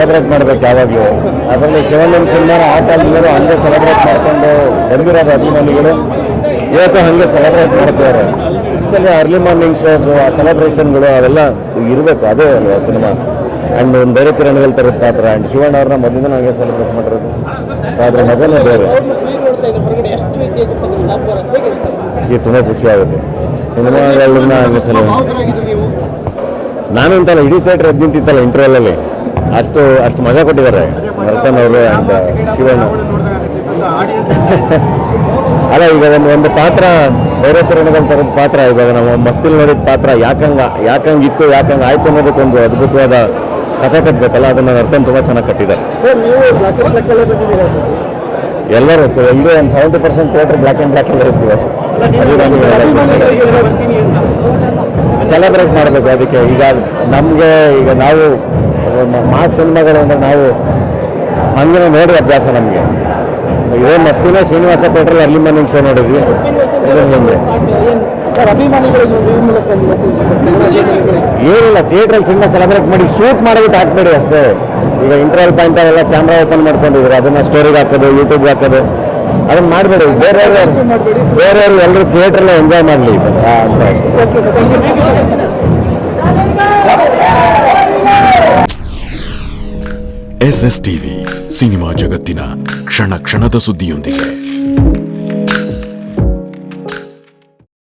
Celebrate ಮಾಡ್ಬೇಕು ಯಾವಾಗಲೂ. ಅದರಲ್ಲಿ ಶಿವಣ್ಣನ ಸಿನಿಮಾನ ಆ ಕಾಲದಿಂದಲೂ ಹಂಗೆ ಸೆಲೆಬ್ರೇಟ್ ಮಾಡ್ಕೊಂಡು ಬಂದಿರೋದು ಅಭಿಮಾನಿಗಳು ಇವತ್ತು ಹಾಗೆ ಸೆಲೆಬ್ರೇಟ್ ಮಾಡ್ತಾರೆ. ಆ್ಯಕ್ಚುಲಿ ಅರ್ಲಿ ಮಾರ್ನಿಂಗ್ ಶೋಸು ಆ ಸೆಲೆಬ್ರೇಷನ್ಗಳು ಅವೆಲ್ಲ ಇರಬೇಕು, ಅದೇ ಅಲ್ವಾ ಸಿನಿಮಾ. ಆ್ಯಂಡ್ ಒಂದು ಬೇರೆ ಕಿರಣಗಳು ತರದ ಪಾತ್ರ. ಆ್ಯಂಡ್ ಶಿವಣ್ಣ ಅವ್ರನ್ನ ಮೊದಲಿಂದ ಹಾಗೆ ಸೆಲೆಬ್ರೇಟ್ ಮಾಡಿರೋದು, ಸೊ ಅದ್ರ ಮಜಾನೇ ಬೇರೆ. ತುಂಬ ಖುಷಿ ಆಗುತ್ತೆ ಸಿನಿಮಾಗಳನ್ನ ಹಂಗೆ ನಾನು ಅಂತಲ್ಲ, ಇಡೀ ಥಿಯೇಟ್ರ್ ಎದ್ದು ನಿಂತಿತ್ತಲ್ಲ ಇಂಟರ್ವಲಲ್ಲಿ, ಅಷ್ಟು ಮಜಾ ಕೊಟ್ಟಿದ್ದಾರೆ ನರ್ತನ್ ಅವರು ಆ್ಯಂಡ್ ಶಿವಣ್ಣ. ಅಲ್ಲ, ಈಗ ಒಂದು ಪಾತ್ರ ಬೇರೆ ಕಿರಣಗಳ ಥರದ ಪಾತ್ರ, ಇವಾಗ ನಾವು ಮಸ್ತಿಲ್ ನೋಡಿದ ಪಾತ್ರ ಯಾಕಂಗಿತ್ತು ಆಯ್ತು ಅನ್ನೋದಕ್ಕೊಂದು ಅದ್ಭುತವಾದ ಕಥೆ ಕಟ್ಟಬೇಕಲ್ಲ, ಅದನ್ನು ನರ್ತನ್ ತುಂಬ ಚೆನ್ನಾಗಿ ಕಟ್ಟಿದ್ದಾರೆ. ಎಲ್ಲರೂ ಎಲ್ಲರೂ ಒಂದು 70% ಥಿಯೇಟ್ರ್ ಬ್ಲ್ಯಾಕ್ ಆ್ಯಂಡ್ ಬ್ಲ್ಯಾಕ್ ಎಲ್ಲ ಇರ್ತೀವಿ. ಸೆಲೆಬ್ರೇಟ್ ಮಾಡಬೇಕು. ಅದಕ್ಕೆ ಈಗ ನಾವು ಮಾಸ್ ಸಿನಿಮಾಗಳು ಅಂದರೆ ನಾವು ಹಂಗೆ ನೋಡಿ ಅಭ್ಯಾಸ ನಮಗೆ. ಸೊ ಇದೇ ಮಸ್ತಿನ ಶ್ರೀನಿವಾಸ ಥಿಯೇಟ್ರಲ್ಲಿ ಅರ್ಲಿ ಮಾರ್ನಿಂಗ್ ಶೋ ನೋಡಿದ್ವಿ. ಏನಿಲ್ಲ, ಥಿಯೇಟ್ರಲ್ಲಿ ಸಿನಿಮಾ ಸೆಲೆಬ್ರೇಟ್ ಮಾಡಿ ಶೂಟ್ ಮಾಡಿಬಿಟ್ಟು ಹಾಕ್ಬೇಡಿ ಅಷ್ಟೇ. ಈಗ ಇಂಟರ್ವಲ್ ಪಾಯಿಂಟ್ ಅವೆಲ್ಲ ಕ್ಯಾಮ್ರಾ ಓಪನ್ ಮಾಡ್ಕೊಂಡಿದ್ರು, ಅದನ್ನು ಸ್ಟೋರಿಗೆ ಹಾಕೋದು, ಯೂಟ್ಯೂಬ್ಗೆ ಹಾಕೋದು, ಅದನ್ನು ಮಾಡಬೇಡಿ. ಬೇರೆಯವರು ಎಲ್ಲರೂ ಥಿಯೇಟ್ರಲ್ಲೇ ಎಂಜಾಯ್ ಮಾಡಲಿ ಅಂತ. SS TV ಸಿನಿಮಾ ಜಗತ್ತಿನ ಕ್ಷಣ ಕ್ಷಣದ ಸುದ್ದಿಯೊಂದಿಗೆ.